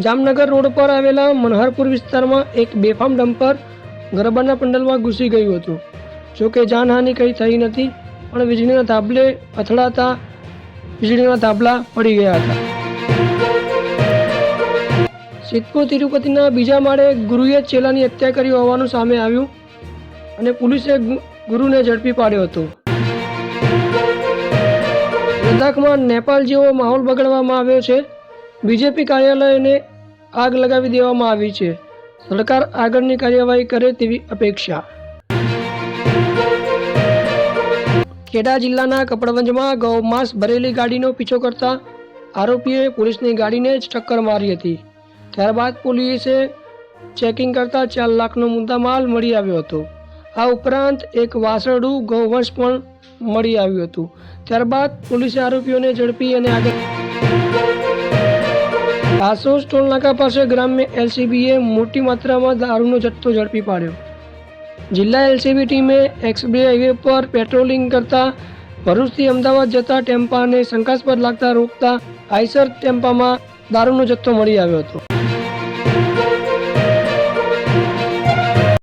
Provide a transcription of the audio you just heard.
Jamnagar road પર આવેલા મનહરપુર વિસ્તારમાં એક બેફામ ડમ્પર ગરબાના પંડલમાં ઘૂસી ગયું હતું. જોકે જાનહાનિ કંઈ થઈ નથી, પણ વીજળીના થાંભલે અથડાતા વીજળીના થાંભલા પડી ગયા હતા. સિદ્ધપુર તિરુપતિના બીજા માળે ગુરુએ ચેલાની હત્યા કરી હોવાનું સામે આવ્યું અને પોલીસે ગુરુને ઝડપી પાડ્યો હતો. લદ્દાખમાં નેપાળ જેવો માહોલ બગાડવામાં આવ્યો છે. બીજેપી કાર્યાલયને આગ લગાવી દેવામાં આવી છે. સરકાર આગળની કાર્યવાહી કરે તેવી અપેક્ષા. ખેડા જિલ્લાના કપડવંજમાં ગૌમાંસ ભરેલી ગાડીનો પીછો કરતા આરોપીએ પોલીસની ગાડીને જ ટક્કર મારી હતી. ત્યારબાદ પોલીસે ચેકિંગ કરતા 4 લાખનો મુદ્દામાલ મળી આવ્યો હતો. આ ઉપરાંત એક વાસરડું ગૌવંશ પણ મળી આવ્યું હતું. ત્યારબાદ પોલીસે આરોપીઓને ઝડપી અને આગળ આસોસ ટોલનાકા પાસે ગ્રામ્ય એલસીબીએ મોટી માત્રામાં દારૂનો જથ્થો ઝડપી પાડ્યો. જિલ્લા એલસીબી ટીમે એક્સપ્રેસ હાઈવે પર પેટ્રોલિંગ કરતા ભરૂચથી અમદાવાદ જતા ટેમ્પાને શંકાસ્પદ લાગતા રોકતા આઈસર ટેમ્પામાં દારૂનો જથ્થો મળી આવ્યો હતો.